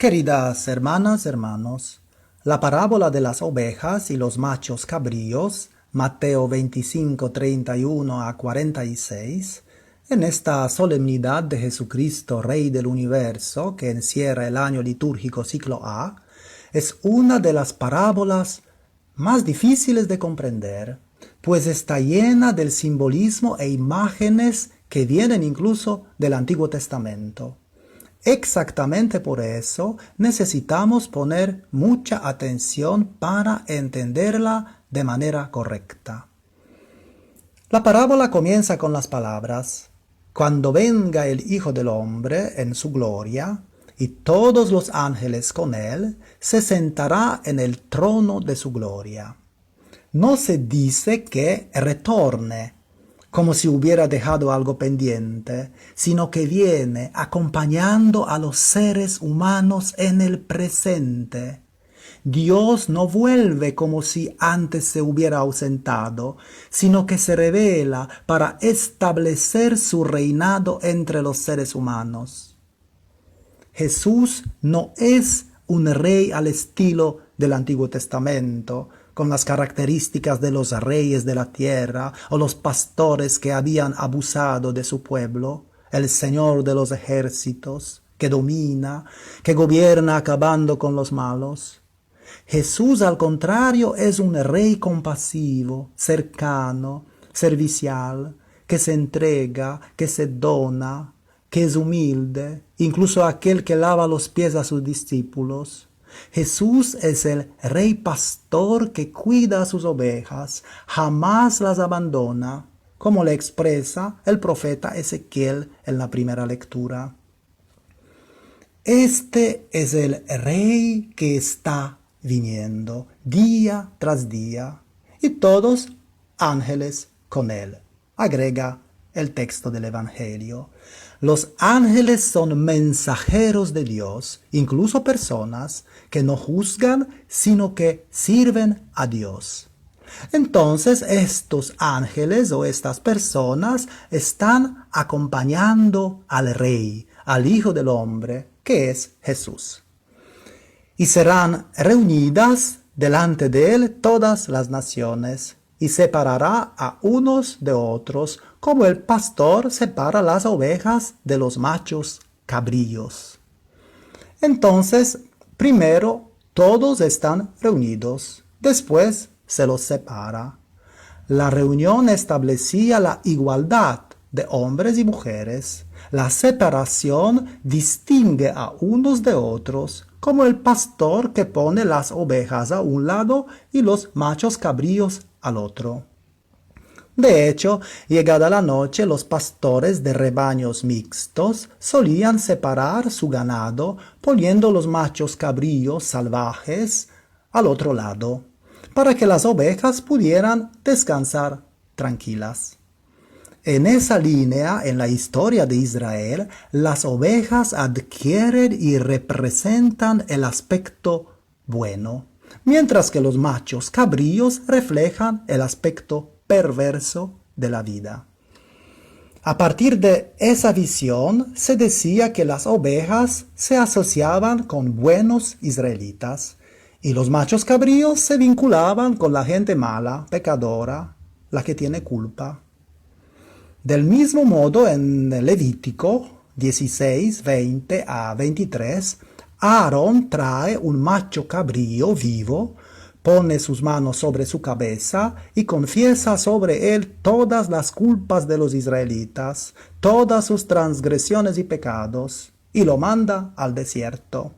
Queridas hermanas, hermanos, la parábola de las ovejas y los machos cabríos, Mateo 25, 31 a 46, en esta solemnidad de Jesucristo, Rey del Universo, que encierra el año litúrgico ciclo A, es una de las parábolas más difíciles de comprender, pues está llena del simbolismo e imágenes que vienen incluso del Antiguo Testamento. Exactamente por eso necesitamos poner mucha atención para entenderla de manera correcta. La parábola comienza con las palabras: cuando venga el Hijo del Hombre en su gloria, y todos los ángeles con él, se sentará en el trono de su gloria. No se dice que retorne, como si hubiera dejado algo pendiente, sino que viene acompañando a los seres humanos en el presente. Dios no vuelve como si antes se hubiera ausentado, sino que se revela para establecer su reinado entre los seres humanos. Jesús no es un rey al estilo del Antiguo Testamento, con las características de los reyes de la tierra o los pastores que habían abusado de su pueblo, el Señor de los ejércitos, que domina, que gobierna acabando con los malos. Jesús, al contrario, es un rey compasivo, cercano, servicial, que se entrega, que se dona, que es humilde, incluso aquel que lava los pies a sus discípulos. Jesús es el rey pastor que cuida a sus ovejas, jamás las abandona, como le expresa el profeta Ezequiel en la primera lectura. Este es el rey que está viniendo día tras día, y todos ángeles con él, agrega el texto del Evangelio. Los ángeles son mensajeros de Dios, incluso personas que no juzgan, sino que sirven a Dios. Entonces estos ángeles o estas personas están acompañando al Rey, al Hijo del Hombre, que es Jesús. Y serán reunidas delante de él todas las naciones, y separará a unos de otros, como el pastor separa las ovejas de los machos cabríos. Entonces, primero todos están reunidos, después se los separa. La reunión establecía la igualdad de hombres y mujeres. La separación distingue a unos de otros, como el pastor que pone las ovejas a un lado y los machos cabríos al otro. De hecho, llegada la noche, los pastores de rebaños mixtos solían separar su ganado, poniendo los machos cabríos salvajes al otro lado, para que las ovejas pudieran descansar tranquilas. En esa línea, en la historia de Israel, las ovejas adquieren y representan el aspecto bueno, mientras que los machos cabríos reflejan el aspecto perverso de la vida. A partir de esa visión, se decía que las ovejas se asociaban con buenos israelitas, y los machos cabríos se vinculaban con la gente mala, pecadora, la que tiene culpa. Del mismo modo, en Levítico 16, 20 a 23, Aarón trae un macho cabrío vivo, pone sus manos sobre su cabeza y confiesa sobre él todas las culpas de los israelitas, todas sus transgresiones y pecados, y lo manda al desierto.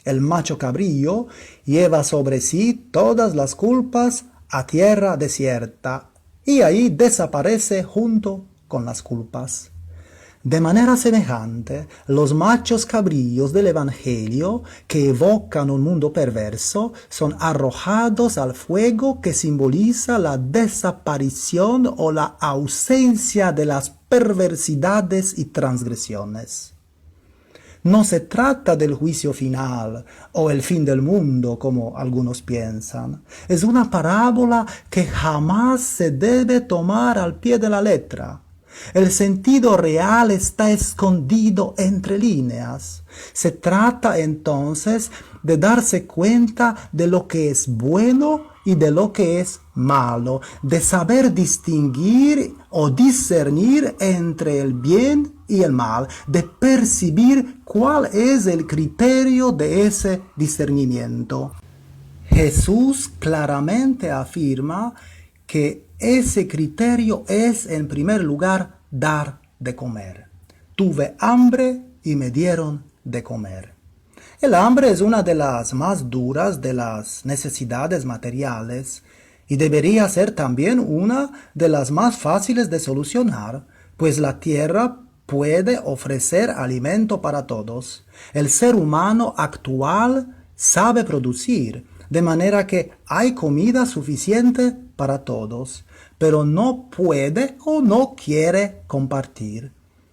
El macho cabrío lleva sobre sí todas las culpas a tierra desierta, y ahí desaparece junto con las culpas. De manera semejante, los machos cabríos del Evangelio, que evocan un mundo perverso, son arrojados al fuego que simboliza la desaparición o la ausencia de las perversidades y transgresiones. No se trata del juicio final o el fin del mundo, como algunos piensan. Es una parábola que jamás se debe tomar al pie de la letra. El sentido real está escondido entre líneas. Se trata entonces de darse cuenta de lo que es bueno y de lo que es malo, de saber distinguir o discernir entre el bien y el mal, de percibir cuál es el criterio de ese discernimiento. Jesús claramente afirma que ese criterio es, en primer lugar, dar de comer. Tuve hambre y me dieron de comer. El hambre es una de las más duras de las necesidades materiales y debería ser también una de las más fáciles de solucionar, pues la tierra puede ofrecer alimento para todos. El ser humano actual sabe producir, de manera que hay comida suficiente para todos, pero no puede o no quiere compartir.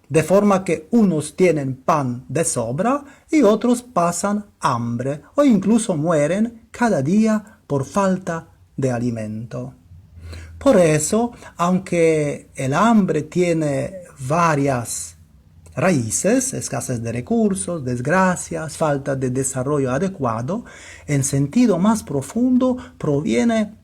De forma que unos tienen pan de sobra y otros pasan hambre o incluso mueren cada día por falta de alimento. Por eso, aunque el hambre tiene varias raíces, escasez de recursos, desgracias, falta de desarrollo adecuado, en sentido más profundo proviene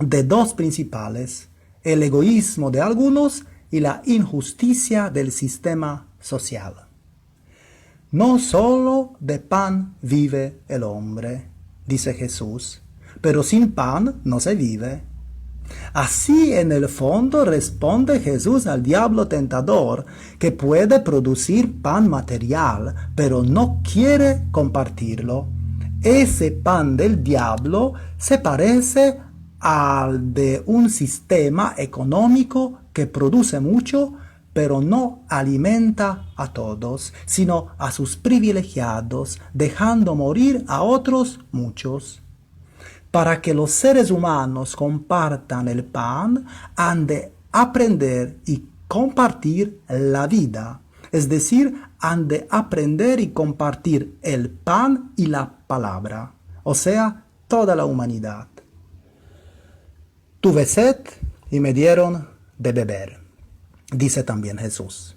de dos principales: el egoísmo de algunos y la injusticia del sistema social. No solo de pan vive el hombre, dice Jesús, pero sin pan no se vive. Así en el fondo responde Jesús al diablo tentador, que puede producir pan material, pero no quiere compartirlo. Ese pan del diablo se parece al de un sistema económico que produce mucho, pero no alimenta a todos, sino a sus privilegiados, dejando morir a otros muchos. Para que los seres humanos compartan el pan, han de aprender y compartir la vida. Es decir, han de aprender y compartir el pan y la palabra, o sea, toda la humanidad. Tuve sed y me dieron de beber, dice también Jesús.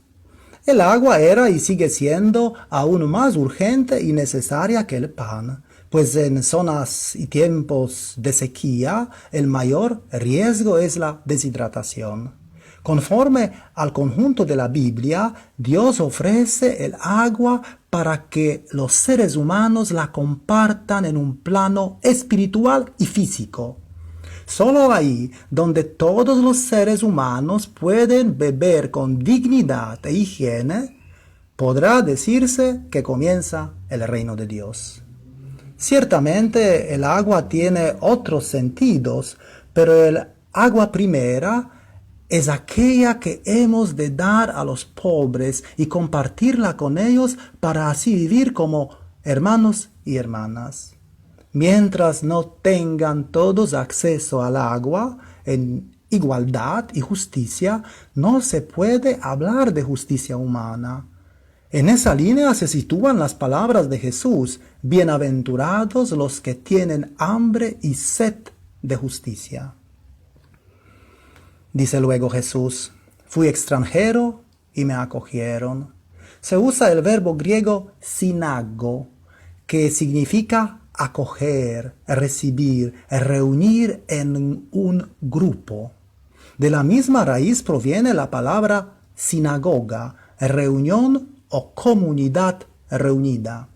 El agua era y sigue siendo aún más urgente y necesaria que el pan, pues en zonas y tiempos de sequía el mayor riesgo es la deshidratación. Conforme al conjunto de la Biblia, Dios ofrece el agua para que los seres humanos la compartan en un plano espiritual y físico. Solo ahí, donde todos los seres humanos pueden beber con dignidad e higiene, podrá decirse que comienza el reino de Dios. Ciertamente el agua tiene otros sentidos, pero el agua primera es aquella que hemos de dar a los pobres y compartirla con ellos para así vivir como hermanos y hermanas. Mientras no tengan todos acceso al agua en igualdad y justicia, no se puede hablar de justicia humana. En esa línea se sitúan las palabras de Jesús: bienaventurados los que tienen hambre y sed de justicia. Dice luego Jesús: fui extranjero y me acogieron. Se usa el verbo griego sinago, que significa acoger, recibir, reunir en un grupo. De la misma raíz proviene la palabra sinagoga, reunión o comunidad reunida.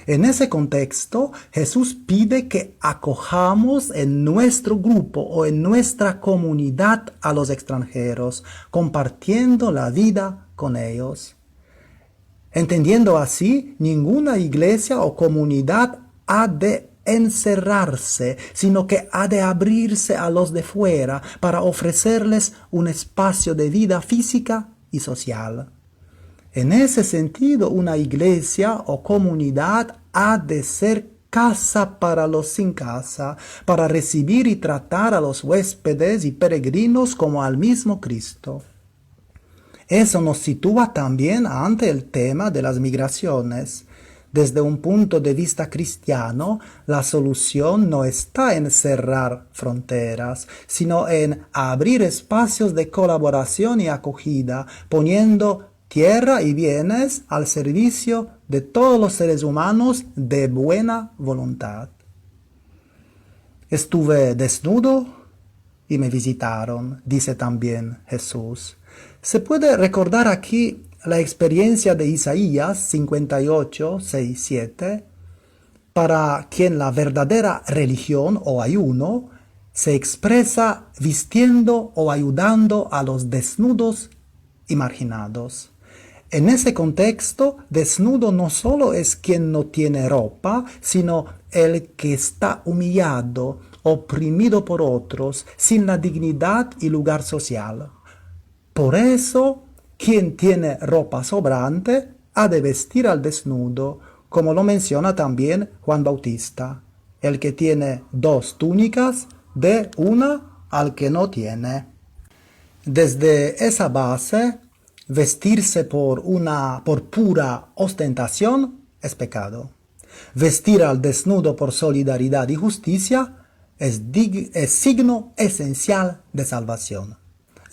En ese contexto, Jesús pide que acojamos en nuestro grupo o en nuestra comunidad a los extranjeros, compartiendo la vida con ellos. Entendiendo así, ninguna iglesia o comunidad ha de encerrarse, sino que ha de abrirse a los de fuera para ofrecerles un espacio de vida física y social. En ese sentido, una iglesia o comunidad ha de ser casa para los sin casa, para recibir y tratar a los huéspedes y peregrinos como al mismo Cristo. Eso nos sitúa también ante el tema de las migraciones. Desde un punto de vista cristiano, la solución no está en cerrar fronteras, sino en abrir espacios de colaboración y acogida, poniendo tierra y bienes al servicio de todos los seres humanos de buena voluntad. Estuve desnudo y me visitaron, dice también Jesús. Se puede recordar aquí la experiencia de Isaías 58, 6, 7, para quien la verdadera religión o ayuno se expresa vistiendo o ayudando a los desnudos y marginados. En ese contexto, desnudo no solo es quien no tiene ropa, sino el que está humillado, oprimido por otros, sin la dignidad y lugar social. Por eso, quien tiene ropa sobrante ha de vestir al desnudo, como lo menciona también Juan Bautista. El que tiene 2 túnicas, dé una al que no tiene. Desde esa base, vestirse por pura ostentación es pecado. Vestir al desnudo por solidaridad y justicia es signo esencial de salvación.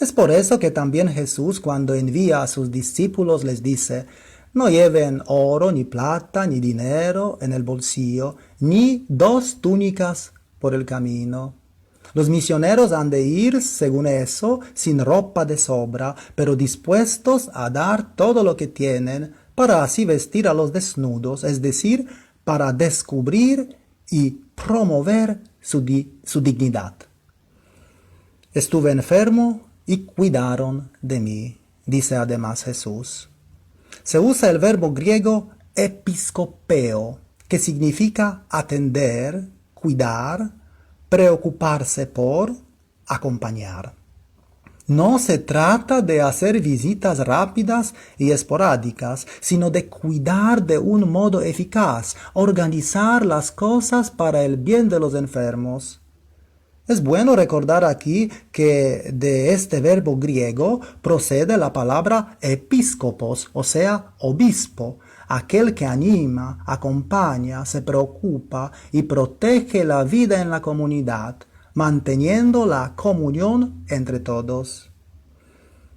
Es por eso que también Jesús, cuando envía a sus discípulos, les dice: no lleven oro, ni plata, ni dinero en el bolsillo, ni 2 túnicas por el camino. Los misioneros han de ir, según eso, sin ropa de sobra, pero dispuestos a dar todo lo que tienen para así vestir a los desnudos, es decir, para descubrir y promover su dignidad. Estuve enfermo y cuidaron de mí, dice además Jesús. Se usa el verbo griego episkopeo, que significa atender, cuidar, preocuparse por, acompañar. No se trata de hacer visitas rápidas y esporádicas, sino de cuidar de un modo eficaz, organizar las cosas para el bien de los enfermos. Es bueno recordar aquí que de este verbo griego procede la palabra episcopos, o sea, obispo, aquel que anima, acompaña, se preocupa y protege la vida en la comunidad, manteniendo la comunión entre todos.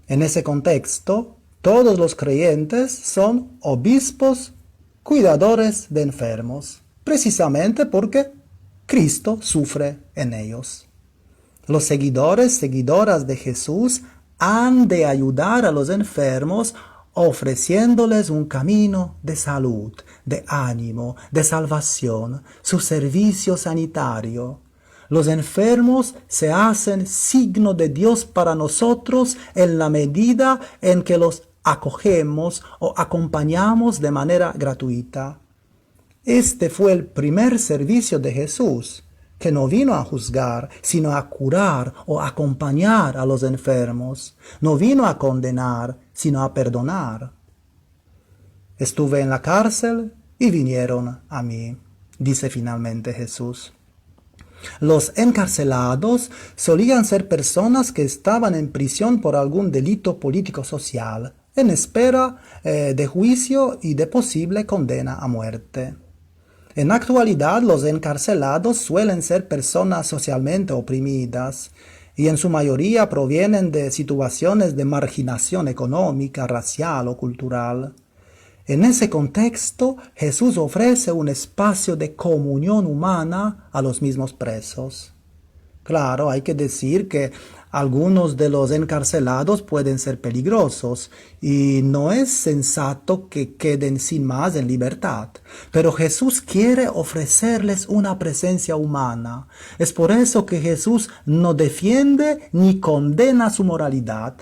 En ese contexto, todos los creyentes son obispos, cuidadores de enfermos, precisamente porque Cristo sufre en ellos. Los seguidoras de Jesús han de ayudar a los enfermos ofreciéndoles un camino de salud, de ánimo, de salvación, su servicio sanitario. Los enfermos se hacen signo de Dios para nosotros en la medida en que los acogemos o acompañamos de manera gratuita. Este fue el primer servicio de Jesús, que no vino a juzgar, sino a curar o acompañar a los enfermos. No vino a condenar, sino a perdonar. Estuve en la cárcel y vinieron a mí, dice finalmente Jesús. Los encarcelados solían ser personas que estaban en prisión por algún delito político-social, en espera de juicio y de posible condena a muerte. En la actualidad, los encarcelados suelen ser personas socialmente oprimidas y en su mayoría provienen de situaciones de marginación económica, racial o cultural. En ese contexto, Jesús ofrece un espacio de comunión humana a los mismos presos. Claro, hay que decir que algunos de los encarcelados pueden ser peligrosos y no es sensato que queden sin más en libertad. Pero Jesús quiere ofrecerles una presencia humana. Es por eso que Jesús no defiende ni condena su moralidad,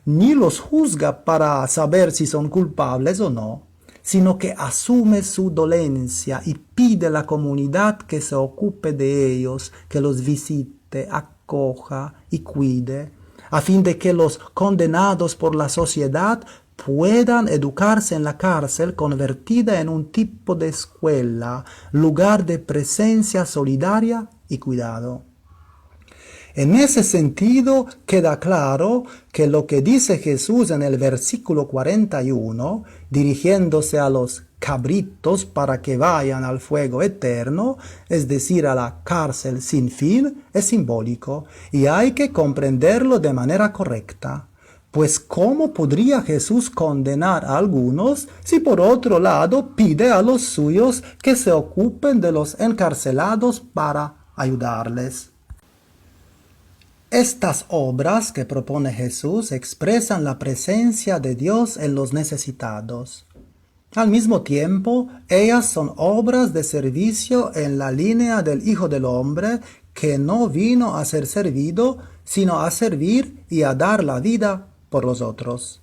ni los juzga para saber si son culpables o no, sino que asume su dolencia y pide a la comunidad que se ocupe de ellos, que los visite, acoja y cuide, a fin de que los condenados por la sociedad puedan educarse en la cárcel convertida en un tipo de escuela, lugar de presencia solidaria y cuidado. En ese sentido, queda claro que lo que dice Jesús en el versículo 41, dirigiéndose a los cabritos para que vayan al fuego eterno, es decir, a la cárcel sin fin, es simbólico y hay que comprenderlo de manera correcta. Pues ¿cómo podría Jesús condenar a algunos si por otro lado pide a los suyos que se ocupen de los encarcelados para ayudarles? Estas obras que propone Jesús expresan la presencia de Dios en los necesitados. Al mismo tiempo, ellas son obras de servicio en la línea del Hijo del Hombre, que no vino a ser servido, sino a servir y a dar la vida por los otros.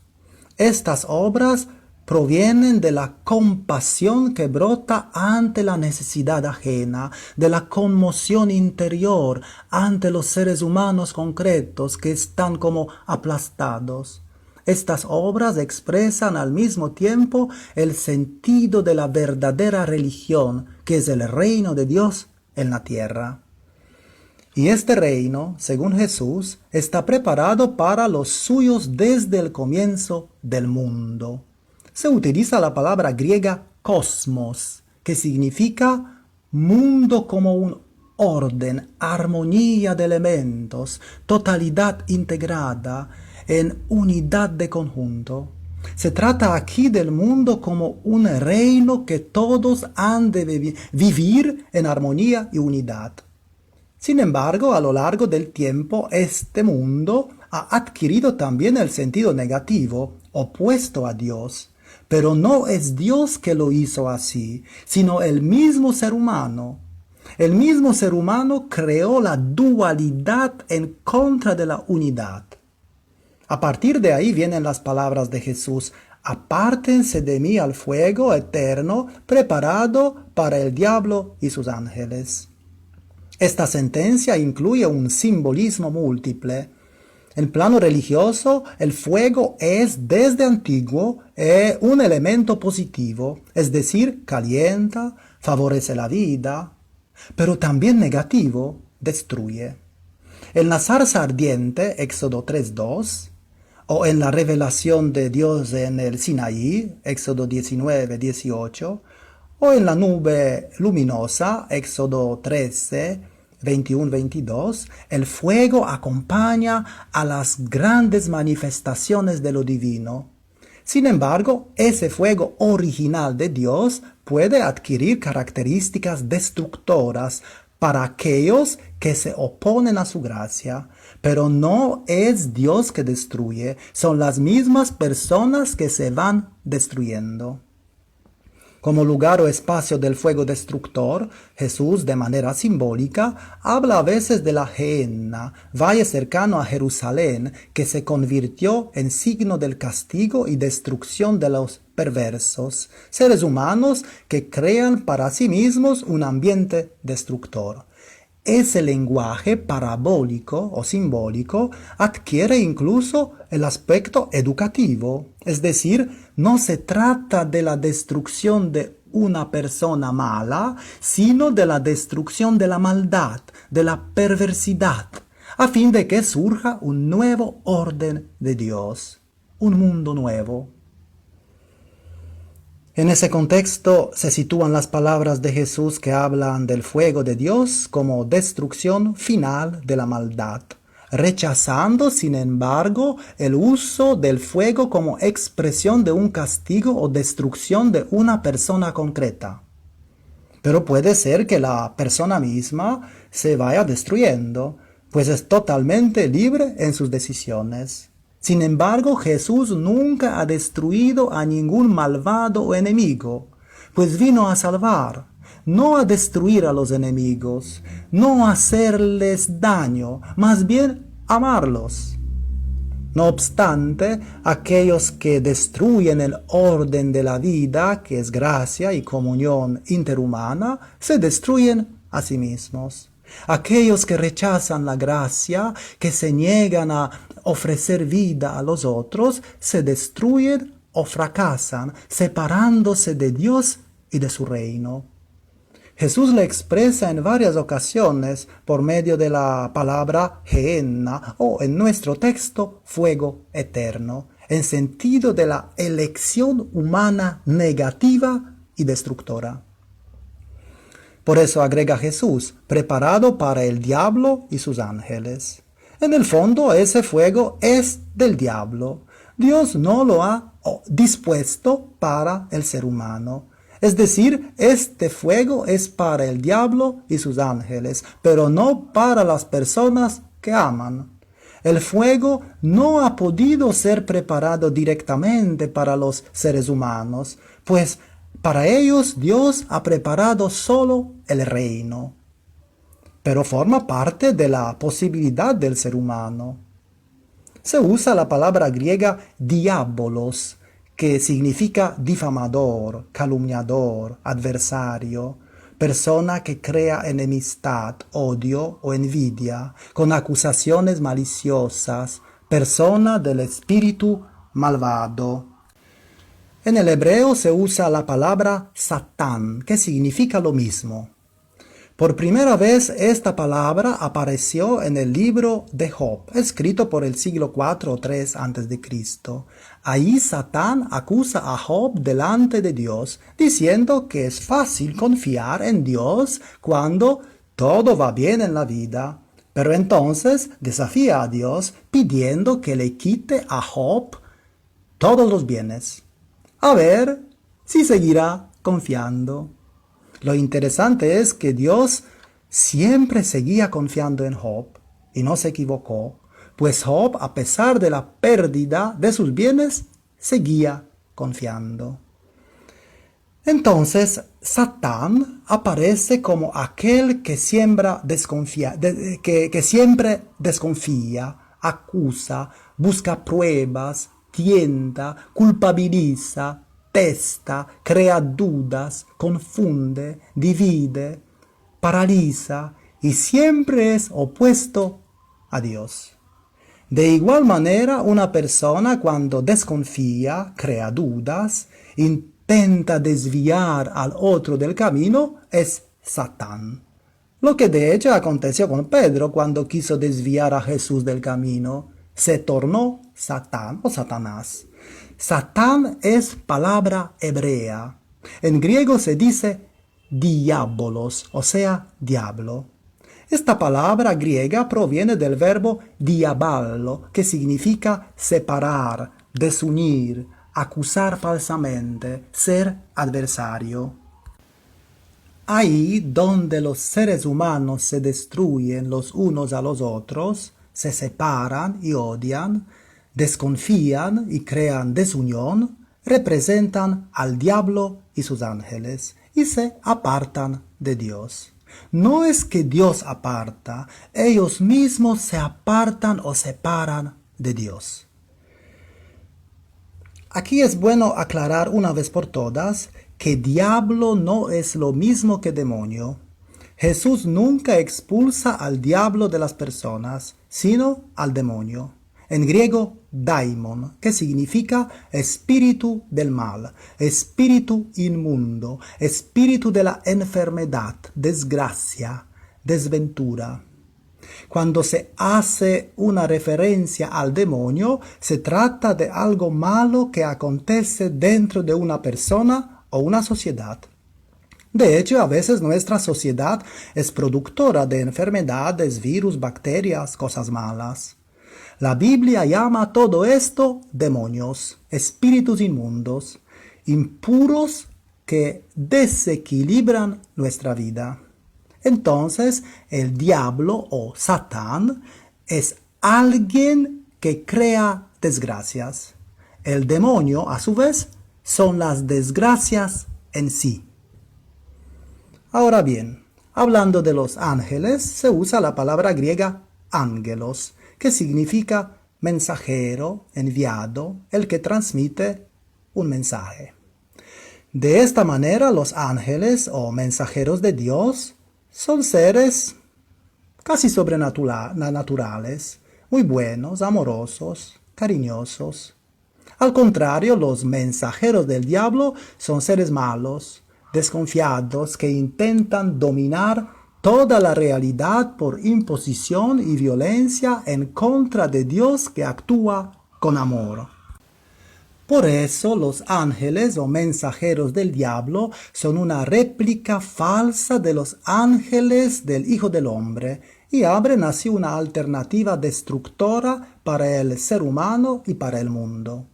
Estas obras provienen de la compasión que brota ante la necesidad ajena, de la conmoción interior ante los seres humanos concretos que están como aplastados. Estas obras expresan al mismo tiempo el sentido de la verdadera religión, que es el reino de Dios en la tierra. Y este reino, según Jesús, está preparado para los suyos desde el comienzo del mundo. Se utiliza la palabra griega cosmos, que significa mundo como un orden, armonía de elementos, totalidad integrada, en unidad de conjunto. Se trata aquí del mundo como un reino que todos han de vivir en armonía y unidad. Sin embargo, a lo largo del tiempo, este mundo ha adquirido también el sentido negativo, opuesto a Dios. Pero no es Dios que lo hizo así, sino el mismo ser humano. El mismo ser humano creó la dualidad en contra de la unidad. A partir de ahí vienen las palabras de Jesús: apártense de mí al fuego eterno preparado para el diablo y sus ángeles. Esta sentencia incluye un simbolismo múltiple. En plano religioso, el fuego es desde antiguo un elemento positivo, es decir, calienta, favorece la vida, pero también negativo, destruye. En la zarza ardiente, Éxodo 3:2, o en la revelación de Dios en el Sinaí, Éxodo 19:18, o en la nube luminosa, Éxodo 13, 21-22, el fuego acompaña a las grandes manifestaciones de lo divino. Sin embargo, ese fuego original de Dios puede adquirir características destructoras para aquellos que se oponen a su gracia, pero no es Dios que destruye, son las mismas personas que se van destruyendo. Como lugar o espacio del fuego destructor, Jesús, de manera simbólica, habla a veces de la Gehenna, valle cercano a Jerusalén, que se convirtió en signo del castigo y destrucción de los perversos, seres humanos que crean para sí mismos un ambiente destructor. Ese lenguaje parabólico o simbólico adquiere incluso el aspecto educativo, es decir, no se trata de la destrucción de una persona mala, sino de la destrucción de la maldad, de la perversidad, a fin de que surja un nuevo orden de Dios, un mundo nuevo. En ese contexto se sitúan las palabras de Jesús que hablan del fuego de Dios como destrucción final de la maldad, rechazando, sin embargo, el uso del fuego como expresión de un castigo o destrucción de una persona concreta. Pero puede ser que la persona misma se vaya destruyendo, pues es totalmente libre en sus decisiones. Sin embargo, Jesús nunca ha destruido a ningún malvado o enemigo, pues vino a salvar, no a destruir a los enemigos, no a hacerles daño, más bien amarlos. No obstante, aquellos que destruyen el orden de la vida, que es gracia y comunión interhumana, se destruyen a sí mismos. Aquellos que rechazan la gracia, que se niegan a ofrecer vida a los otros, se destruyen o fracasan, separándose de Dios y de su reino. Jesús le expresa en varias ocasiones por medio de la palabra Gehenna o en nuestro texto fuego eterno, en sentido de la elección humana negativa y destructora. Por eso agrega Jesús, preparado para el diablo y sus ángeles. En el fondo, ese fuego es del diablo. Dios no lo ha dispuesto para el ser humano. Es decir, este fuego es para el diablo y sus ángeles, pero no para las personas que aman. El fuego no ha podido ser preparado directamente para los seres humanos, pues para ellos Dios ha preparado solo el reino, pero forma parte de la posibilidad del ser humano. Se usa la palabra griega diabolos, que significa difamador, calumniador, adversario, persona que crea enemistad, odio o envidia, con acusaciones maliciosas, persona del espíritu malvado. En el hebreo se usa la palabra Satán, que significa lo mismo. Por primera vez esta palabra apareció en el libro de Job, escrito por el siglo IV o III a.C. Ahí Satán acusa a Job delante de Dios, diciendo que es fácil confiar en Dios cuando todo va bien en la vida. Pero entonces desafía a Dios pidiendo que le quite a Job todos los bienes. A ver si seguirá confiando. Lo interesante es que Dios siempre seguía confiando en Job y no se equivocó, pues Job, a pesar de la pérdida de sus bienes, seguía confiando. Entonces, Satán aparece como aquel que siempre desconfía, acusa, busca pruebas, tienta, culpabiliza, testa, crea dudas, confunde, divide, paraliza y siempre es opuesto a Dios. De igual manera, una persona cuando desconfía, crea dudas, intenta desviar al otro del camino, es Satán. Lo que de hecho aconteció con Pedro cuando quiso desviar a Jesús del camino, se tornó Satán o Satanás. Satán es palabra hebrea. En griego se dice diabolos, o sea, diablo. Esta palabra griega proviene del verbo diaballo, que significa separar, desunir, acusar falsamente, ser adversario. Ahí donde los seres humanos se destruyen los unos a los otros, se separan y odian, desconfían y crean desunión, representan al diablo y sus ángeles y se apartan de Dios. No es que Dios aparta, ellos mismos se apartan o separan de Dios. Aquí es bueno aclarar una vez por todas que diablo no es lo mismo que demonio. Jesús nunca expulsa al diablo de las personas, sino al demonio. En griego, daimon, que significa espíritu del mal, espíritu inmundo, espíritu de la enfermedad, desgracia, desventura. Cuando se hace una referencia al demonio, se trata de algo malo que acontece dentro de una persona o una sociedad. De hecho, a veces nuestra sociedad es productora de enfermedades, virus, bacterias, cosas malas. La Biblia llama todo esto demonios, espíritus inmundos, impuros que desequilibran nuestra vida. Entonces, el diablo o Satán es alguien que crea desgracias. El demonio, a su vez, son las desgracias en sí. Ahora bien, hablando de los ángeles, se usa la palabra griega ángelos, que significa mensajero, enviado, el que transmite un mensaje. De esta manera, los ángeles o mensajeros de Dios son seres casi sobrenaturales, muy buenos, amorosos, cariñosos. Al contrario, los mensajeros del diablo son seres malos, desconfiados que intentan dominar toda la realidad por imposición y violencia en contra de Dios que actúa con amor. Por eso los ángeles o mensajeros del diablo son una réplica falsa de los ángeles del Hijo del Hombre y abren así una alternativa destructora para el ser humano y para el mundo.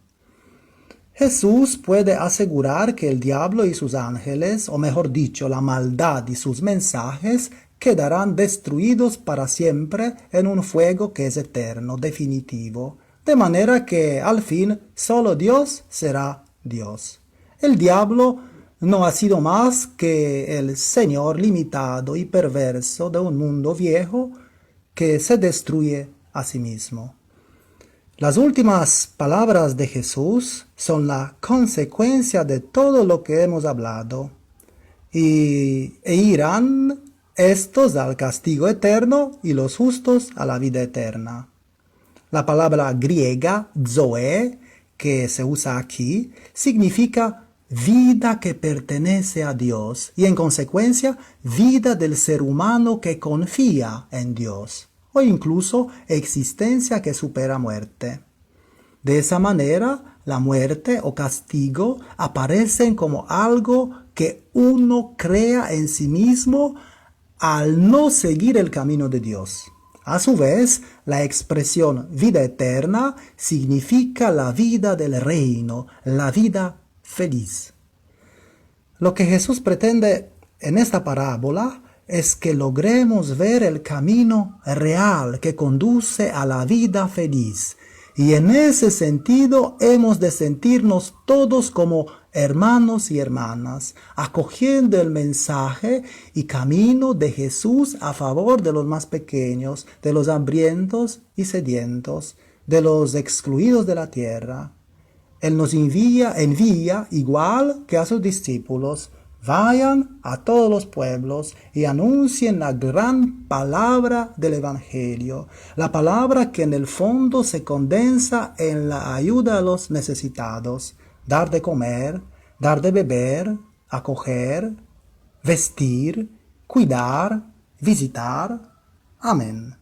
Jesús puede asegurar que el diablo y sus ángeles, o mejor dicho, la maldad y sus mensajes, quedarán destruidos para siempre en un fuego que es eterno, definitivo, de manera que al fin solo Dios será Dios. El diablo no ha sido más que el señor limitado y perverso de un mundo viejo que se destruye a sí mismo. Las últimas palabras de Jesús son la consecuencia de todo lo que hemos hablado. E irán estos al castigo eterno y los justos a la vida eterna. La palabra griega, zoe, que se usa aquí, significa vida que pertenece a Dios y en consecuencia vida del ser humano que confía en Dios o incluso existencia que supera muerte. De esa manera, la muerte o castigo aparecen como algo que uno crea en sí mismo al no seguir el camino de Dios. A su vez, la expresión vida eterna significa la vida del reino, la vida feliz. Lo que Jesús pretende en esta parábola es que logremos ver el camino real que conduce a la vida feliz. Y en ese sentido hemos de sentirnos todos como hermanos y hermanas, acogiendo el mensaje y camino de Jesús a favor de los más pequeños, de los hambrientos y sedientos, de los excluidos de la tierra. Él nos envía igual que a sus discípulos: vayan a todos los pueblos y anuncien la gran palabra del Evangelio, la palabra que en el fondo se condensa en la ayuda a los necesitados, dar de comer, dar de beber, acoger, vestir, cuidar, visitar. Amén.